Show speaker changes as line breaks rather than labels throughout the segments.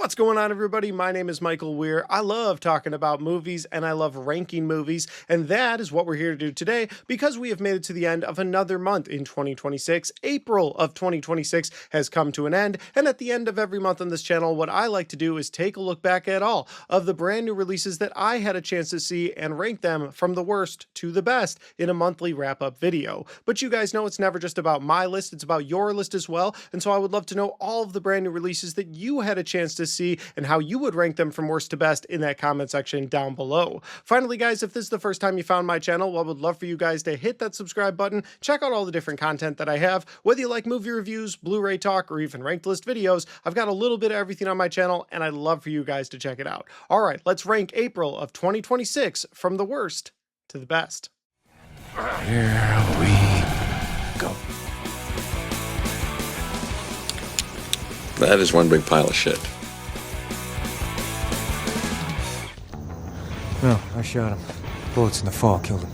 What's going on, everybody? My name is Michael Weer. I love talking about movies and I love ranking movies, and that is what we're here to do today because we have made it to the end of another month in 2026. April of 2026 has come to an end, and at the end of every month on this channel, what I like to do is take a look back at all of the brand new releases that I had a chance to see and rank them from the worst to the best in a monthly wrap-up video. But you guys know it's never just about my list, it's about your list as well, and so I would love to know all of the brand new releases that you had a chance to see and how you would rank them from worst to best in that comment section down below. Finally, guys, if this is the first time you found my channel, well, I would love for you guys to hit that subscribe button, check out all the different content that I have. Whether you like movie reviews, Blu-ray talk, or even ranked list videos, I've got a little bit of everything on my channel, and I'd love for you guys to check it out. All right, let's rank April of 2026 from the worst to the best.
Here we go.
That is one big pile of shit.
No, I shot him. Bullets in the fall killed him.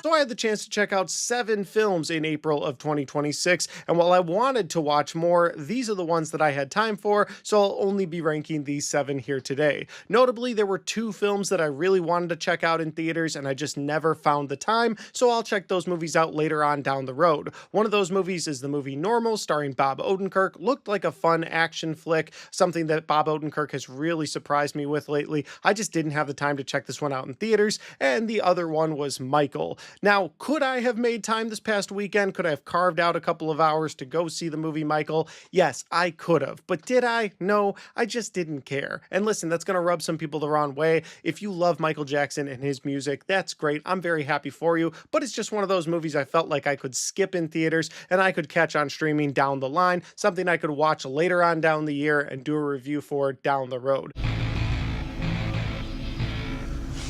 So I had the chance to check out 7 films in April of 2026, and while I wanted to watch more, these are the ones that I had time for, so I'll only be ranking these 7 here today. Notably, there were 2 films that I really wanted to check out in theaters, and I just never found the time, so I'll check those movies out later on down the road. One of those movies is the movie Normal, starring Bob Odenkirk. Looked like a fun action flick, something that Bob Odenkirk has really surprised me with lately. I just didn't have the time to check this one out in theaters, and the other one was Michael. Now, could I have made time this past weekend? Could I have carved out a couple of hours to go see the movie Michael? Yes, I could have. But did I? No, I just didn't care. And listen, that's going to rub some people the wrong way. If you love Michael Jackson and his music, that's great. I'm very happy for you. But it's just one of those movies I felt like I could skip in theaters and I could catch on streaming down the line, something I could watch later on down the year and do a review for down the road.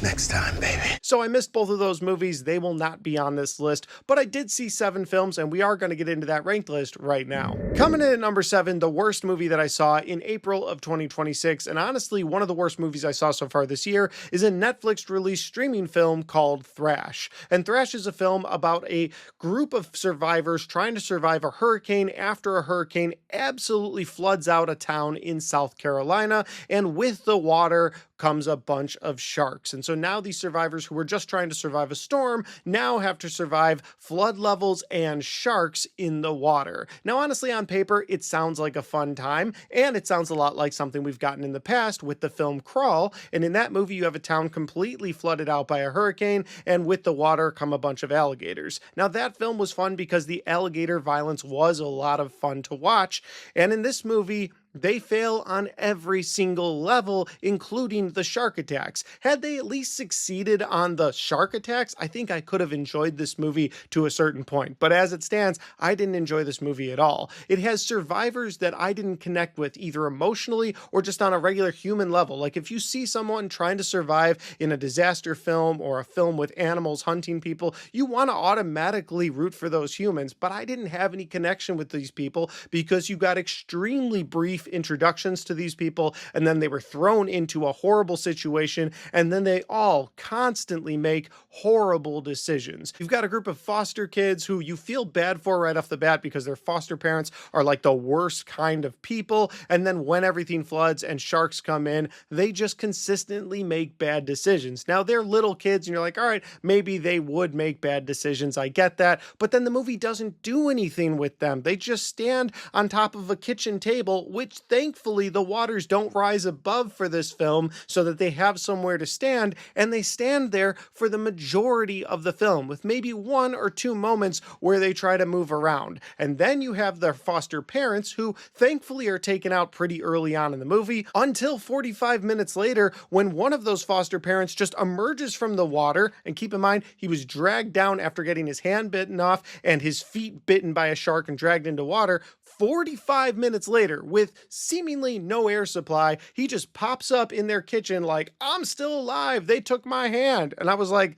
Next time, baby.
So I missed both of those movies. They will not be on this list, but I did see 7 films, and we are going to get into that ranked list right now. Coming in at number 7, the worst movie that I saw in April of 2026, and honestly, one of the worst movies I saw so far this year, is a Netflix-released streaming film called Thrash. And Thrash is a film about a group of survivors trying to survive a hurricane after a hurricane absolutely floods out a town in South Carolina, and with the water comes a bunch of sharks. And so now these survivors who were just trying to survive a storm now have to survive flood levels and sharks in the water. Now, honestly, on paper, it sounds like a fun time, and it sounds a lot like something we've gotten in the past with the film Crawl. And in that movie, you have a town completely flooded out by a hurricane, and with the water come a bunch of alligators. Now, that film was fun because the alligator violence was a lot of fun to watch. And in this movie, they fail on every single level, including the shark attacks. Had they at least succeeded on the shark attacks, I think I could have enjoyed this movie to a certain point. But as it stands, I didn't enjoy this movie at all. It has survivors that I didn't connect with either emotionally or just on a regular human level. Like if you see someone trying to survive in a disaster film or a film with animals hunting people, you want to automatically root for those humans. But I didn't have any connection with these people because you got extremely brief introductions to these people, and then they were thrown into a horrible situation, and then they all constantly make horrible decisions. You've got a group of foster kids who you feel bad for right off the bat because their foster parents are like the worst kind of people, and then when everything floods and sharks come in, they just consistently make bad decisions. Now, they're little kids, and you're like, all right, maybe they would make bad decisions, I get that, but then the movie doesn't do anything with them. They just stand on top of a kitchen table, which thankfully the waters don't rise above for this film so that they have somewhere to stand, and they stand there for the majority of the film with maybe 1 or 2 moments where they try to move around. And then you have their foster parents who thankfully are taken out pretty early on in the movie until 45 minutes later when one of those foster parents just emerges from the water, and keep in mind he was dragged down after getting his hand bitten off and his feet bitten by a shark and dragged into water. 45 minutes later, with seemingly no air supply, he just pops up in their kitchen like, I'm still alive, they took my hand. And I was like,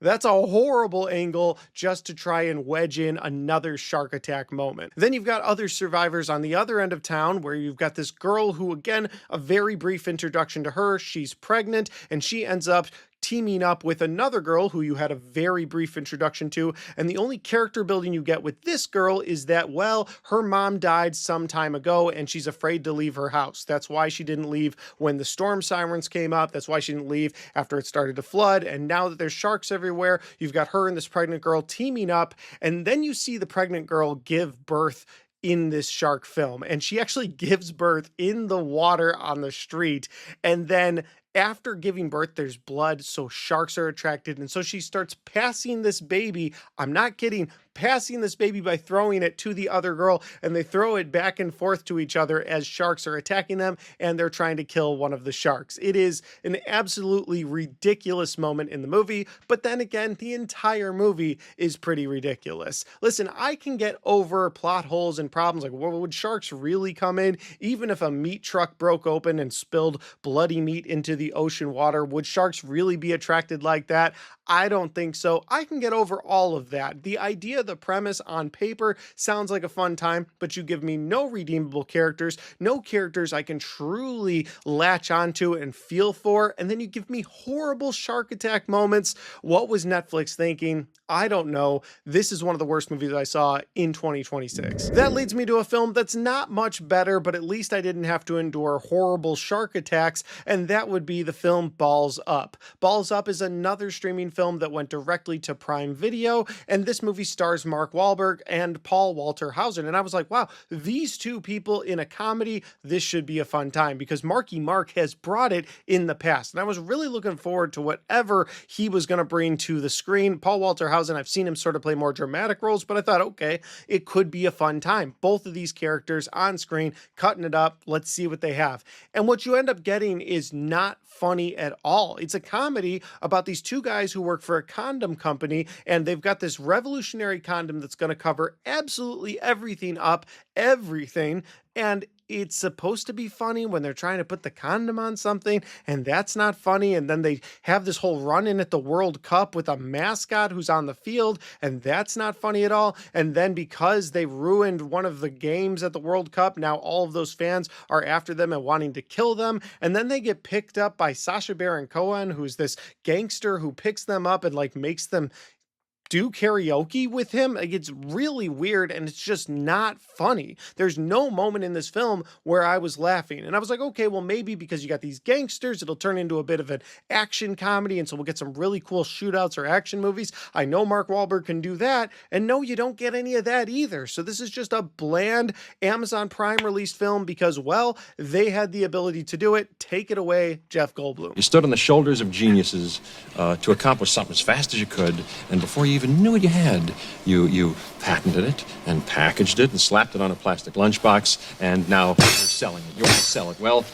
That's a horrible angle just to try and wedge in another shark attack moment. Then you've got other survivors on the other end of town where you've got this girl who, again, a very brief introduction to her. She's pregnant and she ends up teaming up with another girl who you had a very brief introduction to. And the only character building you get with this girl is that, well, her mom died some time ago and she's afraid to leave her house. That's why she didn't leave when the storm sirens came up. That's why she didn't leave after it started to flood. And now that there's sharks everywhere, you've got her and this pregnant girl teaming up. And then you see the pregnant girl give birth in this shark film, and she actually gives birth in the water on the street. And then after giving birth, there's blood, so sharks are attracted, and so she starts passing this baby, I'm not kidding, passing this baby by throwing it to the other girl, and they throw it back and forth to each other as sharks are attacking them and they're trying to kill one of the sharks. It is an absolutely ridiculous moment in the movie, but then again, the entire movie is pretty ridiculous. Listen, I can get over plot holes and problems like, well, would sharks really come in? Even if a meat truck broke open and spilled bloody meat into the ocean water, would sharks really be attracted like that? I don't think so. I can get over all of that. The idea, the premise on paper sounds like a fun time, but you give me no redeemable characters, no characters I can truly latch onto and feel for, and then you give me horrible shark attack moments. What was Netflix thinking? I don't know. This is one of the worst movies I saw in 2026. That leads me to a film that's not much better, but at least I didn't have to endure horrible shark attacks, and that would be the film Balls Up. Balls Up is another streaming film that went directly to Prime Video, and this movie stars Mark Wahlberg and Paul Walter Hauser. And I was like, wow, these two people in a comedy, this should be a fun time, because Marky Mark has brought it in the past. And I was really looking forward to whatever he was going to bring to the screen. Paul Walter Hauser, I've seen him sort of play more dramatic roles, but I thought, okay, it could be a fun time. Both of these characters on screen, cutting it up. Let's see what they have. And what you end up getting is not funny at all. It's a comedy about these two guys who work for a condom company, and they've got this revolutionary condom that's going to cover absolutely everything up, everything. And it's supposed to be funny when they're trying to put the condom on something, and that's not funny. And then they have this whole run-in at the World Cup with a mascot who's on the field, and that's not funny at all. And then because they ruined one of the games at the World Cup, now all of those fans are after them and wanting to kill them. And then they get picked up by Sacha Baron Cohen, who's this gangster who picks them up and like makes them do karaoke with him. Like, it's really weird, and it's just not funny. There's no moment in this film where I was laughing, and I was like, okay, well, maybe because you got these gangsters, it'll turn into a bit of an action comedy, and so we'll get some really cool shootouts or action movies. I know Mark Wahlberg can do that, and no, you don't get any of that either. So this is just a bland Amazon Prime released film because, well, they had the ability to do it. Take it away, Jeff Goldblum.
You stood on the shoulders of geniuses to accomplish something as fast as you could, and before you even knew what you had, you patented it and packaged it and slapped it on a plastic lunchbox, and now you're selling it. You want to sell it. Well,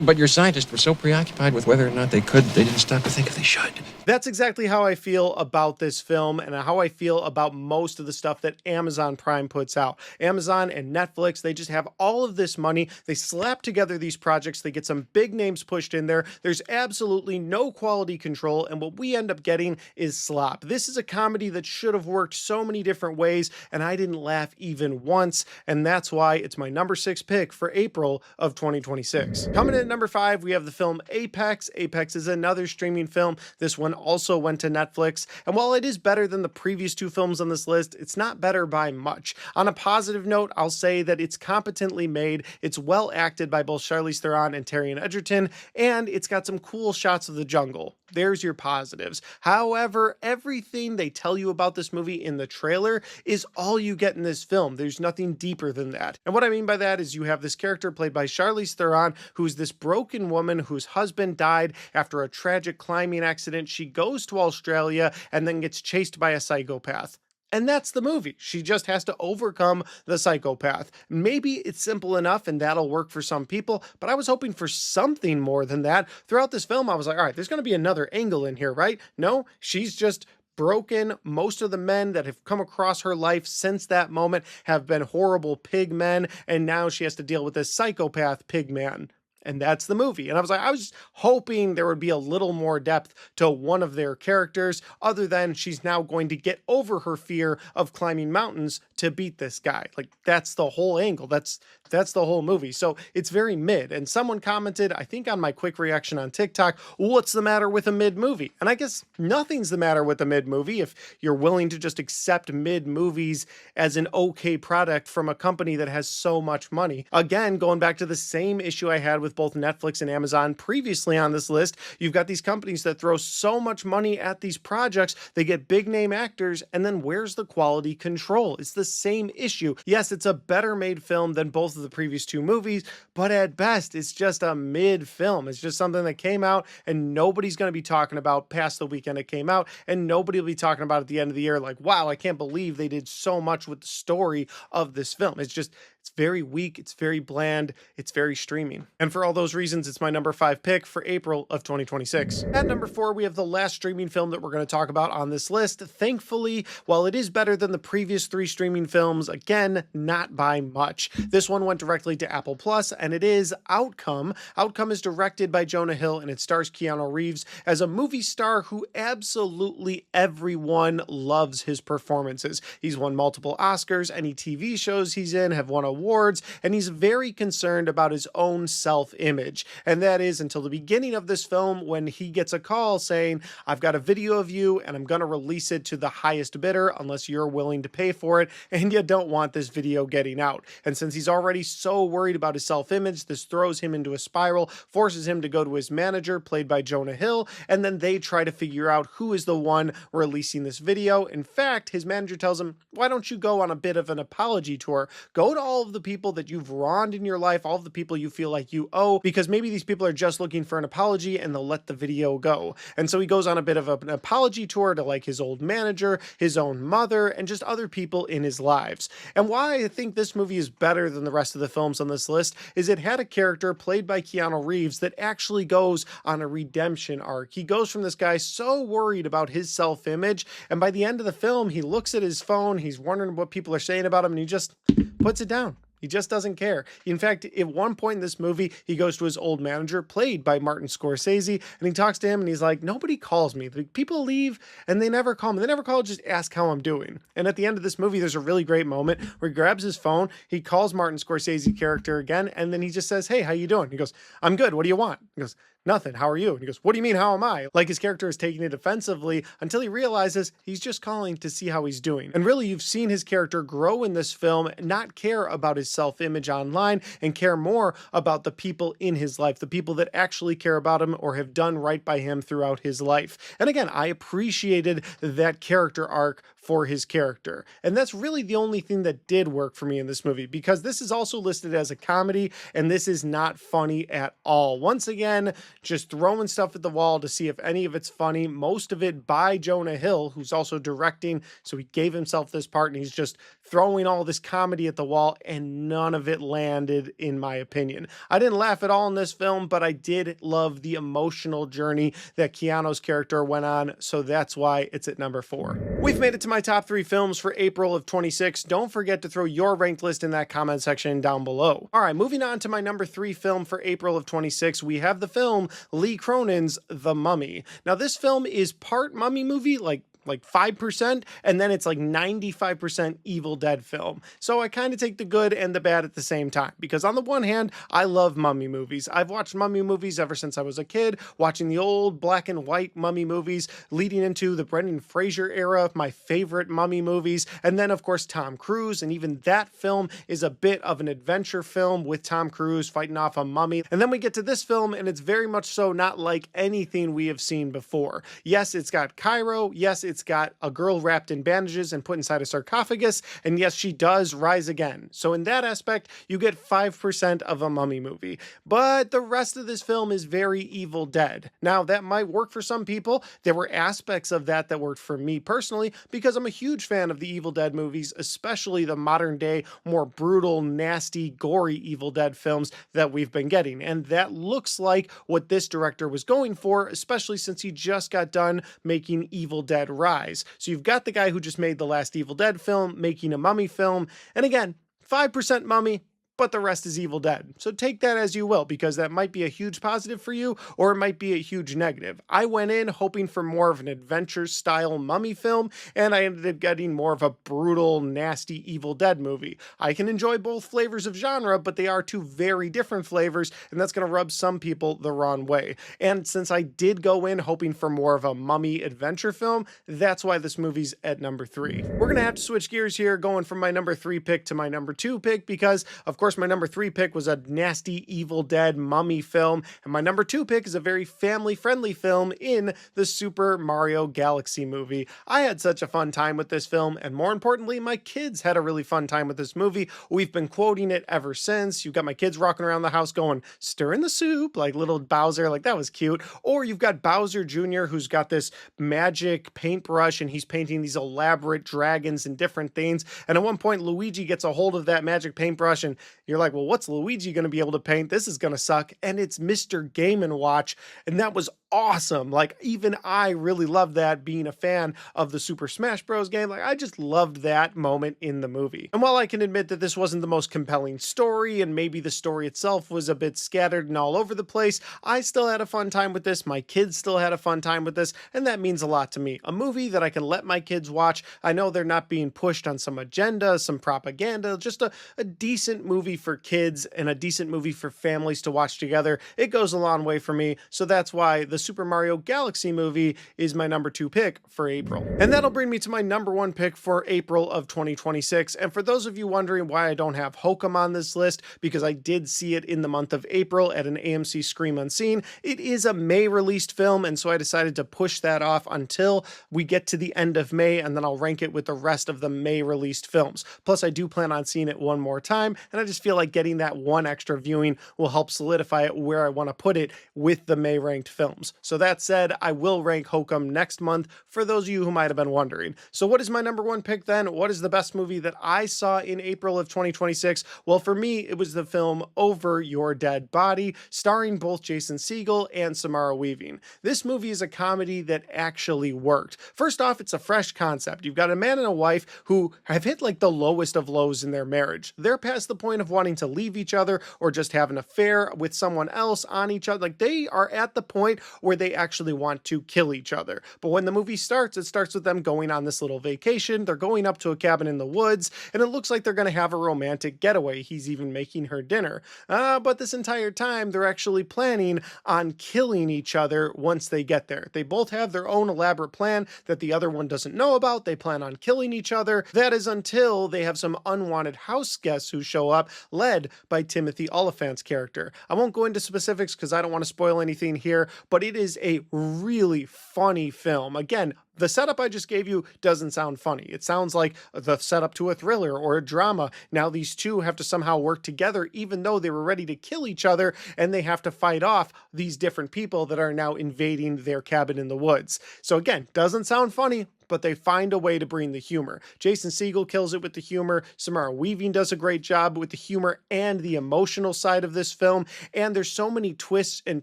but your scientists were so preoccupied with whether or not they didn't stop to think if they should.
That's exactly how I feel about this film and how I feel about most of the stuff that Amazon Prime puts out. Amazon and Netflix, they just have all of this money. They slap together these projects. They get some big names pushed in there. There's absolutely no quality control, and what we end up getting is slop. This is a comedy that should have worked so many different ways, and I didn't laugh even once, and that's why it's my number 6 pick for April of 2026. Coming in at number 5, we have the film Apex. Apex is another streaming film. This one also went to Netflix, and while it is better than the previous 2 films on this list, it's not better by much. On a positive note, I'll say that it's competently made, it's well acted by both Charlize Theron and Taron Egerton, and it's got some cool shots of the jungle. There's your positives. However, everything they tell you about this movie in the trailer is all you get in this film. There's nothing deeper than that. And what I mean by that is you have this character played by Charlize Theron, who's this broken woman whose husband died after a tragic climbing accident. She goes to Australia and then gets chased by a psychopath. And that's the movie. She just has to overcome the psychopath. Maybe it's simple enough and that'll work for some people, but I was hoping for something more than that. Throughout this film, I was like, all right, there's going to be another angle in here, right? No, she's just broken. Most of the men that have come across her life since that moment have been horrible pig men, and now she has to deal with this psychopath pig man. And that's the movie. And I was hoping there would be a little more depth to one of their characters, other than she's now going to get over her fear of climbing mountains to beat this guy. Like, that's the whole angle. That's the whole movie. So it's very mid. And someone commented, I think on my quick reaction on TikTok, what's the matter with a mid movie? And I guess nothing's the matter with a mid movie if you're willing to just accept mid movies as an okay product from a company that has so much money. Again, going back to the same issue I had with both Netflix and Amazon previously on this list, you've got these companies that throw so much money at these projects, they get big name actors, and then where's the quality control? It's the same issue. Yes, it's a better made film than both of the previous two movies, but at best, it's just a mid film. It's just something that came out and nobody's going to be talking about past the weekend it came out, and nobody will be talking about at the end of the year like, wow, I can't believe they did so much with the story of this film. It's very weak, it's very bland, it's very streaming. And for all those reasons, it's my number 5 pick for April of 2026. At number 4, we have the last streaming film that we're going to talk about on this list. Thankfully, while it is better than the previous 3 streaming films, again, not by much. This one went directly to Apple Plus, and it is Outcome. Outcome is directed by Jonah Hill, and it stars Keanu Reeves as a movie star who absolutely everyone loves his performances. He's won multiple Oscars, any TV shows he's in have won awards, and he's very concerned about his own self-image. And that is until the beginning of this film, when he gets a call saying, I've got a video of you and I'm going to release it to the highest bidder unless you're willing to pay for it, and you don't want this video getting out. And since he's already so worried about his self-image, this throws him into a spiral, forces him to go to his manager, played by Jonah Hill, and then they try to figure out who is the one releasing this video. In fact, his manager tells him, why don't you go on a bit of an apology tour? Go to all of the people that you've wronged in your life, all of the people you feel like you owe, because maybe these people are just looking for an apology and they'll let the video go. And so he goes on a bit of an apology tour to like his old manager, his own mother, and just other people in his lives. And why I think this movie is better than the rest of the films on this list is it had a character played by Keanu Reeves that actually goes on a redemption arc. He goes from this guy so worried about his self-image, and by the end of the film, he looks at his phone, he's wondering what people are saying about him, and he just puts it down. He just doesn't care. In fact, at one point in this movie, he goes to his old manager, played by Martin Scorsese, and he talks to him and he's like, nobody calls me. People leave and they never call me. They never call, just ask how I'm doing. And at the end of this movie, there's a really great moment where he grabs his phone, he calls Martin Scorsese character again, and then he just says, hey, how you doing? He goes, I'm good. What do you want? He goes, nothing. How are you? And he goes, what do you mean, how am I? Like his character is taking it offensively until he realizes he's just calling to see how he's doing. And really, you've seen his character grow in this film, not care about his self-image online and care more about the people in his life, the people that actually care about him or have done right by him throughout his life. And again, I appreciated that character arc for his character. And that's really the only thing that did work for me in this movie, because this is also listed as a comedy and this is not funny at all. Once again, just throwing stuff at the wall to see if any of it's funny. Most of it by Jonah Hill, who's also directing, so he gave himself this part and he's just throwing all this comedy at the wall, and none of it landed, in my opinion. I didn't laugh at all in this film, but I did love the emotional journey that Keanu's character went on, so that's why it's at number 4. We've made it to my top 3 films for April of 26. Don't forget to throw your ranked list in that comment section down below. All right, moving on to my number 3 film for April of 26, we have the film Lee Cronin's The Mummy. Now, this film is part mummy movie, like 5%, and then it's like 95% Evil Dead film. So I kind of take the good and the bad at the same time, because on the one hand, I love mummy movies. I've watched mummy movies ever since I was a kid, watching the old black and white mummy movies, leading into the Brendan Fraser era, my favorite mummy movies, and then of course Tom Cruise, and even that film is a bit of an adventure film with Tom Cruise fighting off a mummy. And then we get to this film, and it's very much so not like anything we have seen before. Yes, it's got Cairo. Yes, it's got a girl wrapped in bandages and put inside a sarcophagus, and yes, she does rise again. So in that aspect, you get 5% of a mummy movie. But the rest of this film is very Evil Dead. Now, that might work for some people. There were aspects of that that worked for me personally, because I'm a huge fan of the Evil Dead movies, especially the modern day, more brutal, nasty, gory Evil Dead films that we've been getting. And that looks like what this director was going for, especially since he just got done making Evil Dead Rise. So you've got the guy who just made the last Evil Dead film making a mummy film. And again, 5% mummy, but the rest is Evil Dead. So take that as you will, because that might be a huge positive for you, or it might be a huge negative. I went in hoping for more of an adventure style mummy film, and I ended up getting more of a brutal, nasty Evil Dead movie. I can enjoy both flavors of genre, but they are two very different flavors, and that's going to rub some people the wrong way. And since I did go in hoping for more of a mummy adventure film, that's why this movie's at number 3. We're going to have to switch gears here, going from my number 3 pick to my number 2 pick, because of course my number 3 pick was a nasty Evil Dead mummy film, and my number 2 pick is a very family-friendly film in the Super Mario Galaxy movie. I had such a fun time with this film, and more importantly, my kids had a really fun time with this movie. We've been quoting it ever since. You've got my kids rocking around the house going, "Stir in the soup," like little Bowser, like that was cute. Or you've got Bowser Jr., who's got this magic paintbrush, and he's painting these elaborate dragons and different things. And at one point, Luigi gets a hold of that magic paintbrush, and you're like, well, what's Luigi going to be able to paint? This is going to suck. And it's Mr. Game & Watch, and that was awesome. Like, even I really loved that, being a fan of the Super Smash Bros. Game. Like, I just loved that moment in the movie. And while I can admit that this wasn't the most compelling story, and maybe the story itself was a bit scattered and all over the place, I still had a fun time with this. My kids still had a fun time with this, and that means a lot to me. A movie that I can let my kids watch. I know they're not being pushed on some agenda, some propaganda, just a decent movie for kids and a decent movie for families to watch together. It goes a long way for me, so that's why the Super Mario Galaxy movie is my number 2 pick for April. And that'll bring me to my number 1 pick for April of 2026. And for those of you wondering why I don't have Hokum on this list, because I did see it in the month of April at an AMC Scream Unseen, it is a May released film, and so I decided to push that off until we get to the end of May, and then I'll rank it with the rest of the May released films. Plus, I do plan on seeing it one more time, and I just feel like getting that one extra viewing will help solidify it where I want to put it with the May ranked films. So that said, I will rank Hokum next month for those of you who might have been wondering. So what is my number 1 pick then? What is the best movie that I saw in April of 2026? Well, for me, it was the film Over Your Dead Body, starring both Jason Segel and Samara Weaving. This movie is a comedy that actually worked. First off, it's a fresh concept. You've got a man and a wife who have hit like the lowest of lows in their marriage. They're past the point of wanting to leave each other or just have an affair with someone else on each other. Like, they are at the point where they actually want to kill each other. But when the movie starts, it starts with them going on this little vacation. They're going up to a cabin in the woods, and it looks like they're going to have a romantic getaway. He's even making her dinner. But this entire time, they're actually planning on killing each other once they get there. They both have their own elaborate plan that the other one doesn't know about. They plan on killing each other. That is until they have some unwanted house guests who show up, led by Timothy Oliphant's character. I won't go into specifics because I don't want to spoil anything here, but it is a really funny film. Again, the setup I just gave you doesn't sound funny. It sounds like the setup to a thriller or a drama. Now these two have to somehow work together, even though they were ready to kill each other, and they have to fight off these different people that are now invading their cabin in the woods. So again, doesn't sound funny, but they find a way to bring the humor. Jason Segel kills it with the humor. Samara Weaving does a great job with the humor and the emotional side of this film. And there's so many twists and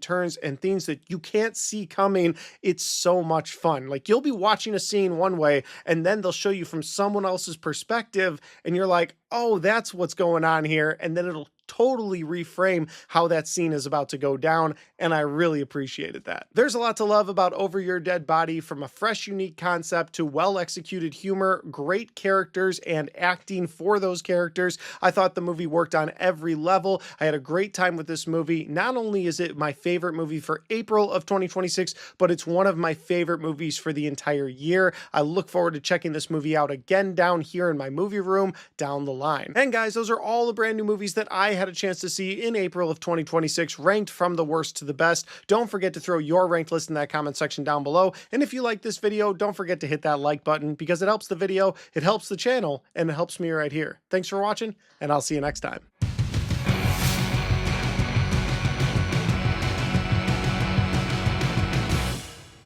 turns and things that you can't see coming. It's so much fun. Like, you'll be watching a scene one way, and then they'll show you from someone else's perspective, and you're like, oh, that's what's going on here. And then it'll totally reframe how that scene is about to go down, and I really appreciated that. There's a lot to love about Over Your Dead Body, from a fresh, unique concept to well-executed humor, great characters, and acting for those characters. I thought the movie worked on every level. I had a great time with this movie. Not only is it my favorite movie for April of 2026, but it's one of my favorite movies for the entire year. I look forward to checking this movie out again down here in my movie room down the line. And guys, those are all the brand new movies that I had a chance to see in April of 2026, ranked from the worst to the best. Don't forget to throw your ranked list in that comment section down below. And if you like this video, don't forget to hit that like button, because it helps the video, it helps the channel, and it helps me right here. Thanks for watching, and I'll see you next time.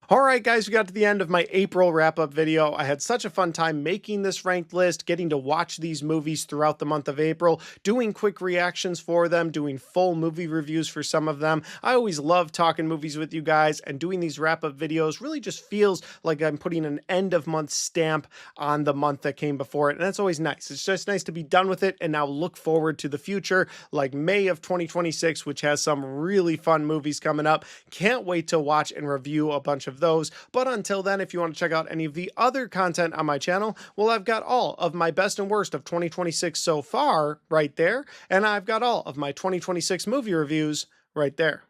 All right, guys, we got to the end of my April wrap up video. I had such a fun time making this ranked list, getting to watch these movies throughout the month of April, doing quick reactions for them, doing full movie reviews for some of them. I always love talking movies with you guys, and doing these wrap up videos really just feels like I'm putting an end of month stamp on the month that came before it. And that's always nice. It's just nice to be done with it and now look forward to the future, like May of 2026, which has some really fun movies coming up. Can't wait to watch and review a bunch of those. But until then, if you want to check out any of the other content on my channel, well, I've got all of my best and worst of 2026 so far right there, and I've got all of my 2026 movie reviews right there.